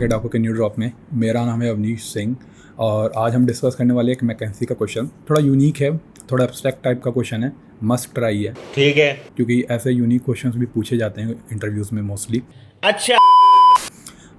के डाको के न्यू ड्रॉप में। मेरा नाम है अवनीश सिंह और आज हम डिस्कस करने वाले एक मैकेंसी का क्वेश्चन। थोड़ा यूनिक है, थोड़ा एब्स्ट्रैक्ट टाइप का क्वेश्चन है, मस्ट ट्राई है। ठीक है, क्योंकि ऐसे यूनिक क्वेश्चंस भी पूछे जाते हैं इंटरव्यूज़ में मोस्टली। अच्छा।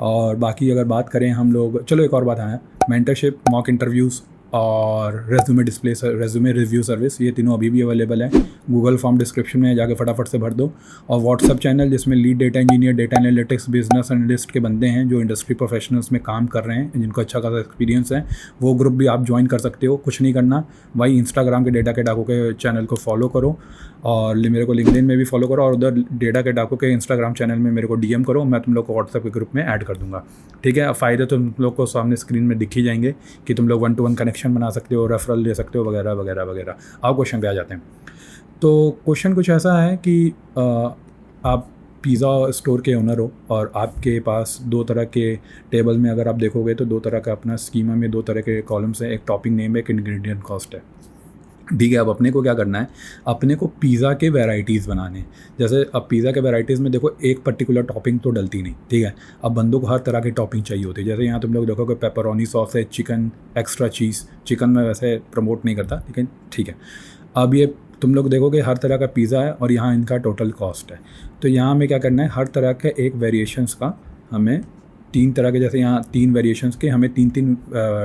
और बाकी अगर बात करें हम लोग, चलो एक और बात है, मेंटरशिप, मॉक इंटरव्यूज़ और रेज्यूमे रिव्यू सर्विस, ये तीनों अभी भी अवेलेबल है। गूगल फॉर्म डिस्क्रिप्शन में जाके फटाफट से भर दो। और व्हाट्सअप चैनल जिसमें lead data engineer, data analytics, business analyst के बंदे हैं जो इंडस्ट्री प्रोफेशनल्स में काम कर रहे हैं, जिनको अच्छा खासा एक्सपीरियंस है, वो ग्रुप भी आप ज्वाइन कर सकते हो। कुछ नहीं करना भाई, इंस्टाग्राम के डेटा के डाको के चैनल को फॉलो करो और मेरे को लिंक्डइन में भी फॉलो करो, और उधर डेटा के डाको के इंस्टाग्राम चैनल में मेरे को डीएम करो, मैं तुम लोग को व्हाट्सएप के ग्रुप में ऐड कर दूंगा। ठीक है, फ़ायदे तो तुम लोग को सामने स्क्रीन में दिख ही जाएंगे कि तुम लोग 1-to-1 कनेक्शन बना सकते हो, रेफरल ले सकते हो, वगैरह वगैरह वगैरह। आप क्वेश्चन पे आ जाते हैं। तो क्वेश्चन कुछ ऐसा है कि आप पिज़्ज़ा स्टोर के ओनर हो और आपके पास दो तरह के टेबल में अगर आप देखोगे तो दो तरह का अपना स्कीमा में दो तरह के कॉलम्स हैं, एक टॉपिंग नेम है, एक इंग्रेडिएंट कॉस्ट है। ठीक है, अब अपने को क्या करना है, अपने को पिज़्ज़ा के वैराइटीज़ बनाने हैं। जैसे अब पिज़्ज़ा के वैराइटीज़ में देखो एक पर्टिकुलर टॉपिंग तो डलती नहीं, ठीक है। अब बंदों को हर तरह की टॉपिंग चाहिए होती है। जैसे यहाँ तुम लोग देखोगे पेपरोनी सॉस है, चिकन एक्स्ट्रा चीज़, चिकन में वैसे प्रमोट नहीं करता लेकिन ठीक है। अब ये तुम लोग देखोगे हर तरह का पिज़्ज़ा है और यहाँ इनका टोटल कॉस्ट है। तो यहाँ हमें क्या करना है, हर तरह के एक वेरिएशंस का हमें 3 तरह के, जैसे यहाँ 3 वेरिएशंस के हमें 3-3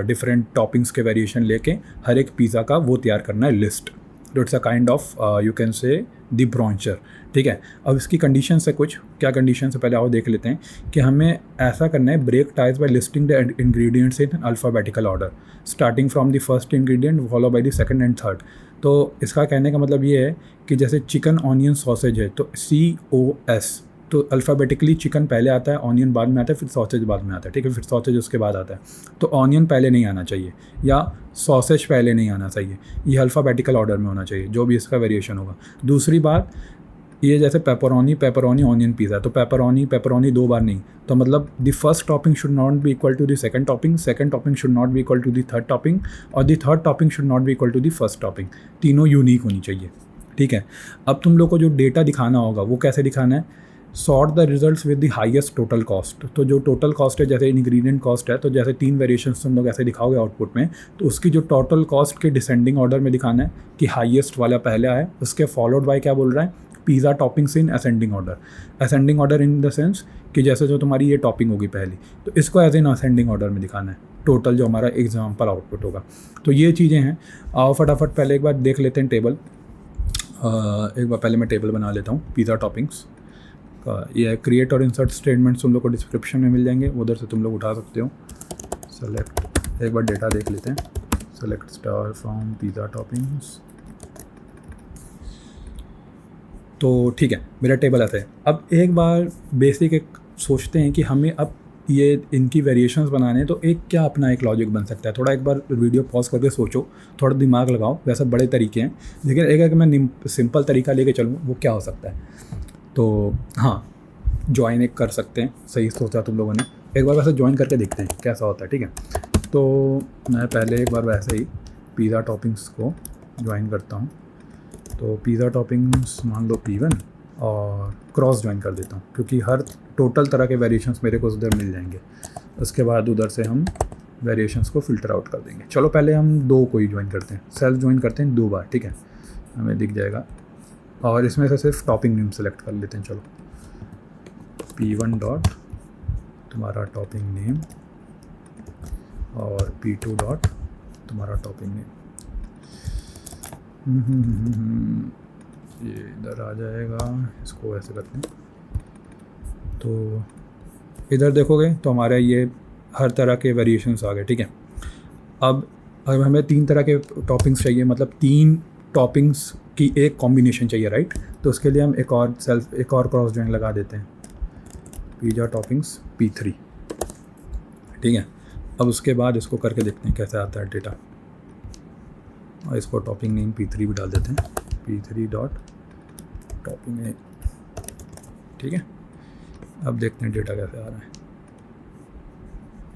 डिफरेंट टॉपिंग्स के वेरिएशन लेके हर एक पिज़्ज़ा का वो तैयार करना है लिस्ट। तो it's a kind of you can say the brancher. ठीक है, अब इसकी कंडीशन है, कुछ क्या कंडीशन है पहले आओ देख लेते हैं कि हमें ऐसा करना है, break ties by listing the ingredients in alphabetical order starting from the first ingredient follow by the second and third. तो इसका कहने का मतलब ये है कि जैसे चिकन ऑनियन सॉसेज है तो COS, तो अल्फ़ाबेटिकली चिकन पहले आता है, ऑनियन बाद में आता है, फिर सॉसेज बाद में आता है। ठीक है, फिर सॉसेज उसके बाद आता है। तो ऑनियन पहले नहीं आना चाहिए या सॉसेज पहले नहीं आना चाहिए, ये अल्फ़ाबेटिकल ऑर्डर में होना चाहिए, जो भी इसका वेरिएशन होगा। दूसरी बात, ये जैसे पेपरोनी ऑनियन पिज़्ज़ा, तो पेपरोनी 2 बार नहीं, तो मतलब the first topping should not be equal to the second topping should not be equal to the third topping, और the third topping should not be equal to the first topping. तीनों unique होनी चाहिए। ठीक है, अब तुम लोग को जो डेटा दिखाना होगा वो कैसे दिखाना है, sort the results with the highest total cost. तो जो टोटल कॉस्ट है, जैसे इंग्रेडिएंट कॉस्ट है, तो जैसे 3 वेरिएशंस तुम लोग ऐसे दिखाओगे आउटपुट में, तो उसकी जो टोटल कॉस्ट के डिसेंडिंग ऑर्डर में दिखाना है कि हाईएस्ट वाला पहले आए, उसके फॉलोड बाय क्या बोल रहा है, pizza toppings in ascending order in the sense कि जैसे जो तुम्हारी ये टॉपिंग होगी पहली, तो इसको एज इन असेंडिंग ऑर्डर में दिखाना है, टोटल जो हमारा एग्जाम्पल आउटपुट होगा। तो ये चीज़ें हैं। आओ फटाफट पहले एक बार देख लेते हैं टेबल। एक बार पहले मैं टेबल बना लेता हूँ पिज़्ज़ा टॉपिंग्स का। ये क्रिएट और इंसर्ट स्टेटमेंट्स तुम लोग को डिस्क्रिप्शन में मिल जाएंगे, उधर से तुम लोग उठा सकते हो। सेलेक्ट, एक बार डेटा देख लेते हैं। Select star from pizza toppings. तो ठीक है, मेरा टेबल ऐसा है। अब एक बार बेसिक एक सोचते हैं कि हमें अब ये इनकी वेरिएशंस बनाने हैं, तो एक क्या अपना एक लॉजिक बन सकता है। थोड़ा एक बार वीडियो पॉज करके सोचो, थोड़ा दिमाग लगाओ। वैसे बड़े तरीके हैं लेकिन एक अगर मैं सिंपल तरीका लेके चलूँ वो क्या हो सकता है। तो हाँ, ज्वाइन एक कर सकते हैं, सही सोचा तुम लोगों ने। एक बार वैसे ज्वाइन करके देखते हैं कैसा होता है। ठीक है, तो मैं पहले एक बार वैसे ही पिज़्ज़ा टॉपिंग्स को ज्वाइन करता हूँ। तो पिज़्ज़ा टॉपिंग्स मान लो P1 और क्रॉस ज्वाइन कर देता हूँ, क्योंकि हर टोटल तरह के वेरिएशंस मेरे को उधर मिल जाएंगे। उसके बाद उधर से हम वेरिएशंस को फ़िल्टर आउट कर देंगे। चलो पहले हम 2 को ही ज्वाइन करते हैं, सेल्फ ज्वाइन करते हैं 2 बार। ठीक है, हमें दिख जाएगा। और इसमें से सिर्फ टॉपिंग नेम सेलेक्ट कर लेते हैं। चलो P1 डॉट तुम्हारा टॉपिंग नेम और P2 डॉट तुम्हारा टॉपिंग नेम। ये इधर आ जाएगा, इसको ऐसे करते हैं। तो इधर देखोगे तो हमारे ये हर तरह के वेरिएशंस आ गए। ठीक है, अब हमें 3 तरह के टॉपिंग्स चाहिए, मतलब 3 टॉपिंग्स की एक कॉम्बिनेशन चाहिए, राइट। तो उसके लिए हम एक और क्रॉस ज्वाइन लगा देते हैं, पिज़्ज़ा टॉपिंग्स P3। ठीक है, अब उसके बाद इसको करके देखते हैं कैसे आता है डेटा, और इसको टॉपिंग नेम P3 भी डाल देते हैं, P3 डॉट टॉपिंग नेम। ठीक है, अब देखते हैं डेटा कैसे आ रहा है।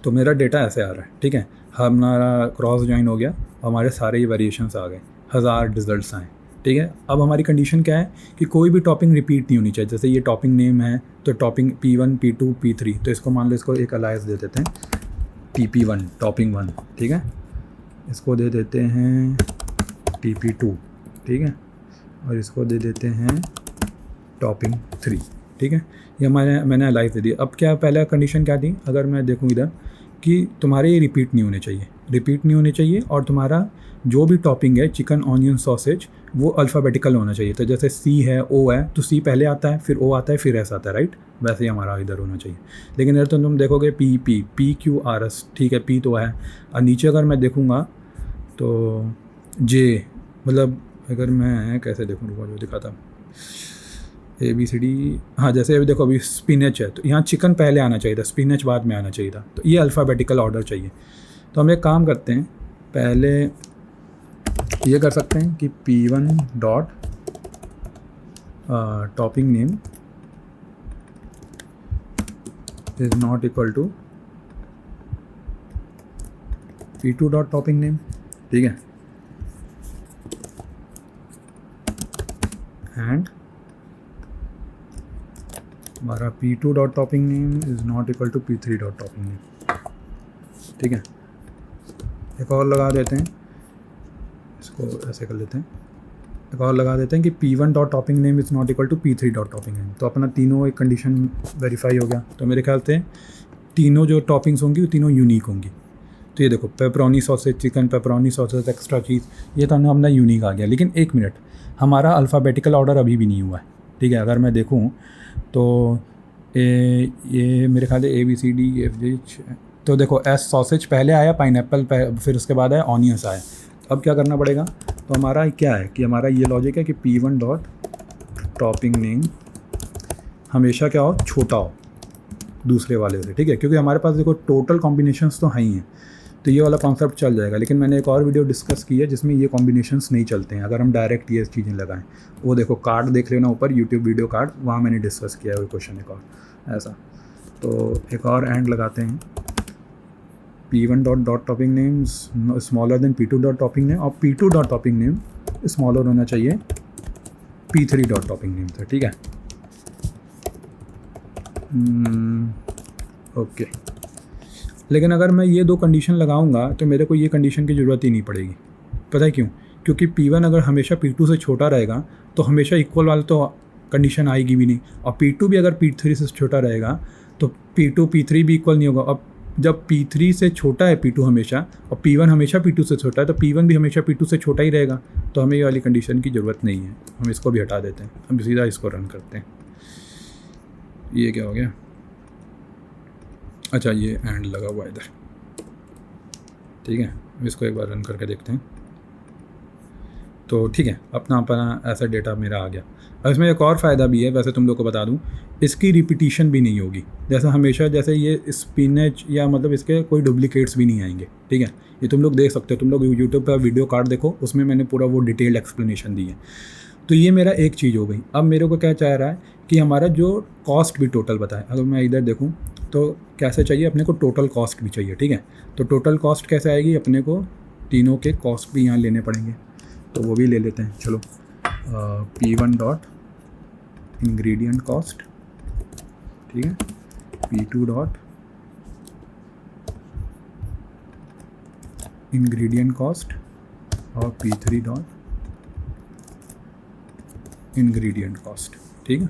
तो मेरा डेटा ऐसे आ रहा है। ठीक है, हमारा क्रॉस ज्वाइन हो गया, हमारे सारे ही वेरिएशंस आ गए, 1000 रिजल्ट्स आए। ठीक है। अब हमारी कंडीशन क्या है कि कोई भी टॉपिंग रिपीट नहीं होनी चाहिए। जैसे ये टॉपिंग नेम है तो टॉपिंग P1 P2 P3, तो इसको मान लो, इसको एक अलायस दे देते हैं TP1 टॉपिंग 1, ठीक है। इसको दे देते हैं TP2, ठीक है, और इसको दे देते हैं टॉपिंग 3, ठीक है। ये मैंने अलाइव दे दी। अब क्या पहला कंडीशन क्या थी, अगर मैं देखूँ इधर कि तुम्हारे ये रिपीट नहीं होने चाहिए और तुम्हारा जो भी टॉपिंग है चिकन ऑनियन सॉसेज वो अल्फ़ाबेटिकल होना चाहिए। तो जैसे C है, O है, तो C पहले आता है, फिर O आता है, फिर S आता है, राइट। वैसे ही हमारा इधर होना चाहिए। लेकिन इधर तो तुम देखोगे PQRS, ठीक है, P तो है, और नीचे अगर मैं देखूँगा तो J, मतलब अगर मैं कैसे देखूँ, रुको जो दिखा था ABCD, हाँ, जैसे अभी देखो, अभी स्पिनच है तो यहाँ चिकन पहले आना चाहिए था, स्पिनच बाद में आना चाहिए था, तो ये अल्फ़ाबेटिकल ऑर्डर चाहिए। तो हम एक काम करते हैं, पहले ये कर सकते हैं कि P1 dot topping name is not equal to P2 dot topping name, ठीक है, एंड हमारा P2 dot topping name is not equal to P3 dot topping name, ठीक है। एक और लगा देते हैं, इसको ऐसे कर लेते हैं, एक और लगा देते हैं कि P1 dot topping name is not equal to P3 dot topping name. तो अपना तीनों एक कंडीशन वेरीफाई हो गया। तो मेरे ख्याल से तीनों जो टॉपिंग्स होंगी वो तीनों यूनिक होंगी। तो ये देखो, pepperoni sausage chicken, pepperoni sausage extra cheese, ये तो अपना यूनिक आ गया। लेकिन एक मिनट, हमारा अल्फ़ाबेटिकल ऑर्डर अभी भी नहीं हुआ है, ठीक है। अगर मैं देखूँ तो ये मेरे ख्याल से ABCD FG, तो देखो S सॉसेज पहले आया, पाइनएप्पल फिर उसके बाद आया ऑनियंस आया। अब क्या करना पड़ेगा, तो हमारा क्या है कि हमारा ये लॉजिक है कि P1 डॉट टॉपिंग नेम हमेशा क्या हो, छोटा हो दूसरे वाले से, ठीक है, क्योंकि हमारे पास देखो टोटल कॉम्बिनेशंस तो हैं ही हैं, तो ये वाला कॉन्सेप्ट चल जाएगा। लेकिन मैंने एक और वीडियो डिस्कस की है जिसमें ये कॉम्बिनेशंस नहीं चलते हैं अगर हम डायरेक्ट ये चीज़ें लगाएं। वो देखो कार्ड देख लेना ऊपर, यूट्यूब वीडियो कार्ड, वहाँ मैंने डिस्कस किया है वो क्वेश्चन एक और ऐसा। तो एक और एंड लगाते हैं, P1 dot topping name smaller than P2 dot topping name, और P2 dot topping name smaller होना चाहिए P3 डॉट टॉपिंग नेम से, ठीक है। ओके। लेकिन अगर मैं ये दो कंडीशन लगाऊंगा तो मेरे को ये कंडीशन की ज़रूरत ही नहीं पड़ेगी। पता है क्यों? क्योंकि P1 अगर हमेशा P2 से छोटा रहेगा तो हमेशा इक्वल वाला तो कंडीशन आएगी भी नहीं, और P2 भी अगर P3 से छोटा रहेगा तो P2 P3 भी इक्वल नहीं होगा। अब जब P3 से छोटा है P2 हमेशा, और P1 हमेशा P2 से छोटा है, तो P1 भी हमेशा P2 से छोटा ही रहेगा। तो हमें ये वाली कंडीशन की ज़रूरत नहीं है, हम इसको भी हटा देते हैं, हम सीधा इसको रन करते हैं। ये क्या हो गया, अच्छा ये एंड लगा हुआ इधर, ठीक है। इसको एक बार रन करके देखते हैं। तो ठीक है, अपना ऐसा डेटा मेरा आ गया। अब इसमें एक और फ़ायदा भी है, वैसे तुम लोग को बता दूं, इसकी रिपीटिशन भी नहीं होगी। जैसा हमेशा जैसे ये स्पिनच या मतलब इसके कोई डुप्लीकेट्स भी नहीं आएंगे, ठीक है। ये तुम लोग देख सकते हो, तुम लोग यूट्यूब पर वीडियो कार्ड देखो, उसमें मैंने पूरा वो डिटेल्ड एक्सप्लेनेशन दी है। तो ये मेरा एक चीज़ हो गई। अब मेरे को क्या चाह रहा है कि हमारा जो कॉस्ट भी टोटल बताए। अगर मैं इधर देखूँ तो कैसे चाहिए, अपने को टोटल कॉस्ट भी चाहिए, ठीक है। तो टोटल कॉस्ट कैसे आएगी, अपने को तीनों के कॉस्ट भी यहाँ लेने पड़ेंगे, तो वो भी ले लेते हैं। चलो P1 डॉट इंग्रेडिएंट कॉस्ट, ठीक है, P2 डॉट इंग्रेडिएंट कॉस्ट और P3 डॉट इंग्रेडिएंट कॉस्ट, ठीक है।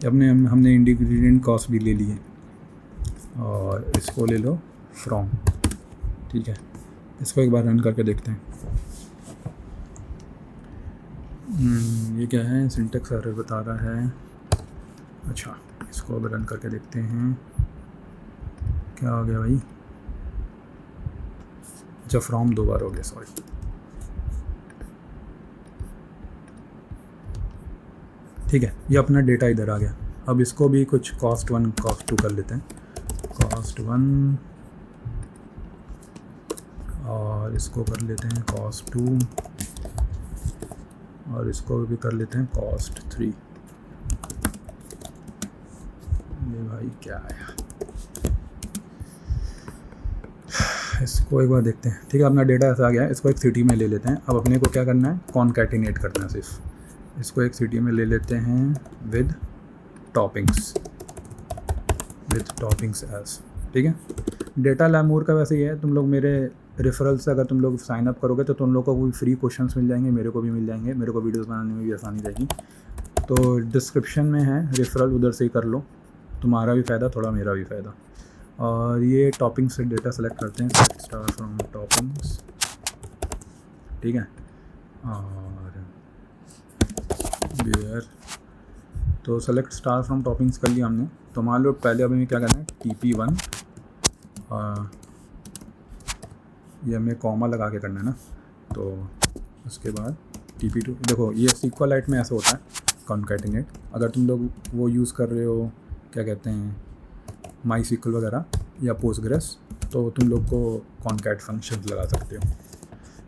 हमने इंग्रेडिएंट कॉस्ट भी ले लिए, और इसको ले लो फ्रॉम, ठीक है। इसको एक बार रन करके देखते हैं। ये क्या है, सिंटेक्स एरर बता रहा है। अच्छा, इसको अब रन करके देखते हैं क्या हो गया भाई। अच्छा, फ्रॉम 2 बार हो गया, सॉरी। ठीक है, ये अपना डेटा इधर आ गया। अब इसको भी कुछ कॉस्ट 1 कॉस्ट 2 कर लेते हैं, कॉस्ट 1, और इसको कर लेते हैं कॉस्ट 2, और इसको भी कर लेते हैं कॉस्ट 3। ये भाई क्या आया, इसको एक बार देखते हैं। ठीक है, अपना डेटा ऐसा आ गया है, इसको एक सिटी में ले लेते हैं। अब अपने को क्या करना है, कॉनकैटिनेट करना है सिर्फ। इसको एक सिटी में ले लेते हैं विद टॉपिंग्स एज, ठीक है। डेटा लैमूर का वैसे ही है, तुम लोग मेरे रेफरल से अगर तुम लोग साइन अप करोगे तो तुम लोग को भी फ्री क्वेश्चंस मिल जाएंगे, मेरे को भी मिल जाएंगे, मेरे को वीडियोस बनाने में भी आसानी रहेगी। तो डिस्क्रिप्शन में है रेफरल, उधर से ही कर लो, तुम्हारा भी फ़ायदा थोड़ा मेरा भी फ़ायदा। और ये टॉपिंग से डेटा सेलेक्ट करते हैं, स्टार्ट फ्रॉम टॉपिंग्स, ठीक है। और वेयर, तो सेलेक्ट स्टार फ्रॉम टॉपिंग्स कर लिया हमने। तो मान लो पहले अभी हमें क्या करना है, TP1 ये हमें कॉमा लगा के करना है ना। तो उसके बाद TP2, देखो ये SQLite में ऐसा होता है कॉन्कैटिनेट। अगर तुम लोग वो यूज़ कर रहे हो, क्या कहते हैं, MySQL वगैरह या पोस्टग्रेस, तो तुम लोग को कॉन्कैट फंक्शन लगा सकते हो।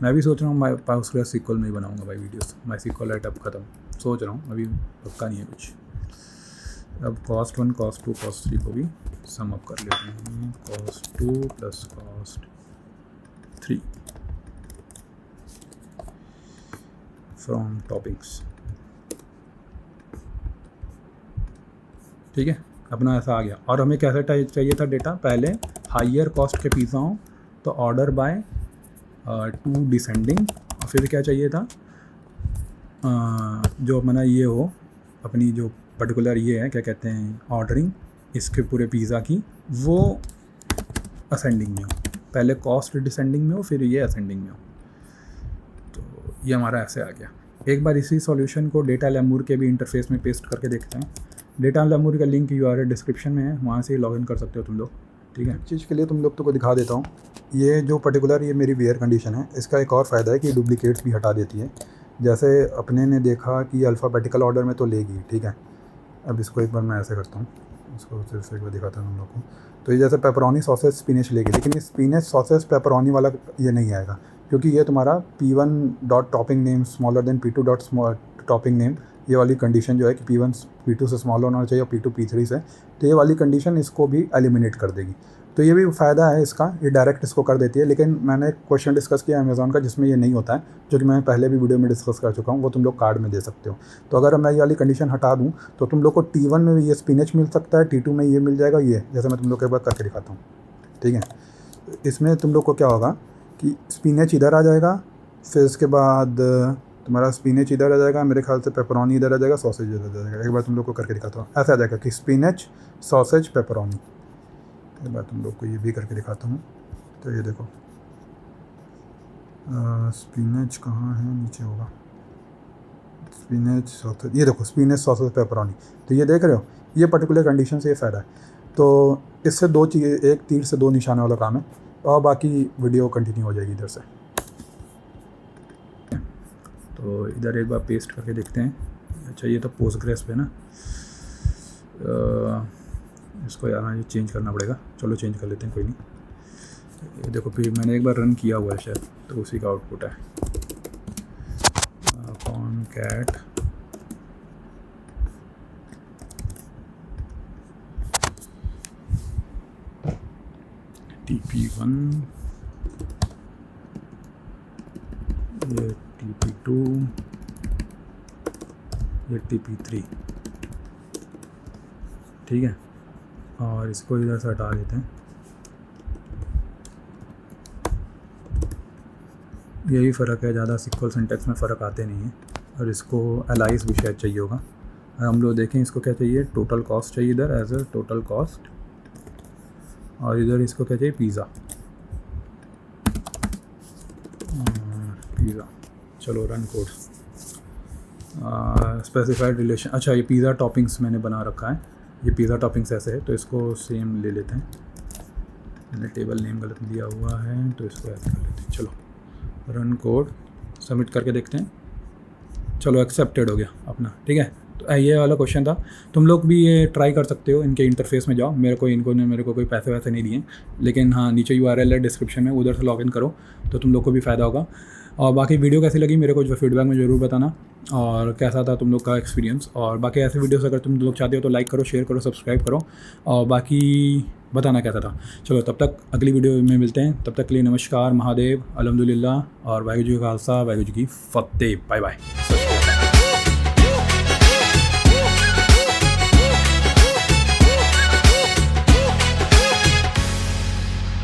मैं भी सोच रहा हूँ पोस्टग्रेस SQL में ही बनाऊँगा भाई वीडियोस। MySQLite अब ख़त्म, सोच रहा हूँ, अभी पक्का नहीं है कुछ। अब cost 1, cost 2, cost 3 को भी सम अप कर लेते हैं, cost 2 + cost 3 फ्रॉम टॉपिक्स, ठीक है। अपना ऐसा आ गया। और हमें कैसा चाहिए था डेटा, पहले हाइयर कॉस्ट के पिज़्ज़ा हो तो ऑर्डर बाय 2 डिसेंडिंग, और फिर क्या चाहिए था, जो अपना ये हो, अपनी जो पर्टिकुलर ये है, क्या कहते हैं, ऑर्डरिंग इसके पूरे पिज़्ज़ा की, वो असेंडिंग में हो। पहले कॉस्ट डिसेंडिंग में हो, फिर ये असेंडिंग में हो। तो ये हमारा ऐसे आ गया। एक बार इसी सॉल्यूशन को डेटा लैमूर के भी इंटरफेस में पेस्ट करके देखते हैं। डेटा लैमूर का लिंक URL डिस्क्रिप्शन में है, वहाँ से लॉगिन कर सकते हो तुम लोग, ठीक है। चीज़ के लिए तुम लोग को दिखा देता हूँ। ये जो पर्टिकुलर ये मेरी वेयर कंडीशन है, इसका एक और फ़ायदा है कि डुप्लीकेट्स भी हटा देती है। जैसे अपने ने देखा कि अल्फ़ाबेटिकल ऑर्डर में तो लेगी, ठीक है। अब इसको एक बार मैं ऐसे करता हूँ, इसको सिर्फ एक बार दिखाता हूँ हम लोग को। तो ये जैसे पेपरोनी सॉसेज स्पिनिच लेगी, लेकिन ये स्पिनिच सॉसेज पेपरोनी वाला ये नहीं आएगा, क्योंकि ये तुम्हारा P1.टॉपिंग नेम स्मॉलर देन P2.टॉपिंग नेम, ये वाली कंडीशन जो है कि P1 P2 से स्मॉलर होना चाहिए और P2 P3 से, तो ये वाली कंडीशन इसको भी एलिमिनेट कर देगी। तो ये भी फ़ायदा है इसका, ये डायरेक्ट इसको कर देती है। लेकिन मैंने एक क्वेश्चन डिस्कस किया अमेज़ॉन का जिसमें ये नहीं होता है, जो कि मैं पहले भी वीडियो में डिस्कस कर चुका हूँ, वो तुम लोग कार्ड में दे सकते हो। तो अगर मैं ये वाली कंडीशन हटा दूँ तो तुम लोग को T1 में ये स्पिनच मिल सकता है, T2 में ये मिल जाएगा, ये जैसे मैं तुम लोग को एक बार करके दिखाता हूँ, ठीक है। इसमें तुम लोग को क्या होगा कि स्पिनच इधर आ जाएगा, फिर इसके बाद तुम्हारा स्पिनच इधर आ जाएगा, मेरे ख्याल से पेपरोनी इधर आ जाएगा, सॉसेज इधर आ जाएगा। एक बार तुम लोग को करके दिखाता हूँ, ऐसा आ जाएगा कि स्पिनच, सॉसेज, पेपरोनी। एक बार तुम लोग को ये भी करके दिखाता हूँ। तो ये देखो, स्पिनच कहाँ है, नीचे होगा, स्पिनच, सॉसेज, ये देखो स्पिनच, सॉसेज, पेपरोनी। तो ये देख रहे हो, ये पर्टिकुलर कंडीशन से ये फ़ायदा है। तो इससे दो चीज़ें, एक तीर से दो निशाने वाला काम है। और बाकी वीडियो कंटिन्यू हो जाएगी इधर से। तो इधर एक बार पेस्ट करके देखते हैं। अच्छा, ये तो पोस्टग्रेस पे ना, इसको यार ये चेंज करना पड़ेगा। चलो चेंज कर लेते हैं, कोई नहीं। ये देखो, फिर मैंने एक बार रन किया हुआ है शायद, तो उसी का आउटपुट है कॉनकैट TP1, ये TP2, ये TP3, ठीक है। और इसको इधर से हटा देते हैं। यही फ़र्क है, ज़्यादा सिक्वल सिंटैक्स में फ़र्क आते नहीं है। और इसको एलाइस भी शायद चाहिए होगा। हम लोग देखें इसको क्या चाहिए, टोटल कॉस्ट चाहिए इधर एज ए टोटल कॉस्ट, और इधर इसको क्या चाहिए, पिज़्ज़ा। चलो रन कोड, स्पेसिफाइड रिलेशन। अच्छा, ये पिज़्ज़ा टॉपिंग्स मैंने बना रखा है, ये पिज़्ज़ा टॉपिंग्स ऐसे है, तो इसको सेम ले लेते हैं। मैंने टेबल नेम गलत दिया हुआ है, तो इसको ऐसे कर लेते हैं। चलो रन कोड, सबमिट करके देखते हैं। चलो एक्सेप्टेड हो गया अपना, ठीक है। तो ये वाला क्वेश्चन था, तुम लोग भी ये ट्राई कर सकते हो। इनके इंटरफेस में जाओ, मेरे को कोई पैसे वैसे नहीं दिए, लेकिन हाँ नीचे URL है डिस्क्रिप्शन में, उधर से लॉगिन करो तो तुम लोग को भी फ़ायदा होगा। और बाकी वीडियो कैसी लगी मेरे को जो फीडबैक में ज़रूर बताना, और कैसा था तुम लोग का एक्सपीरियंस। और बाकी ऐसे वीडियोस अगर तुम लोग चाहते हो तो लाइक करो, शेयर करो, सब्सक्राइब करो, और बाकी बताना कैसा था। चलो तब तक अगली वीडियो में मिलते हैं, तब तक के लिए नमस्कार, महादेव, अल्हम्दुलिल्लाह, और वाहिगुरू जी का खालसा, वाहिगुरू जी की फतेह। Bye bye.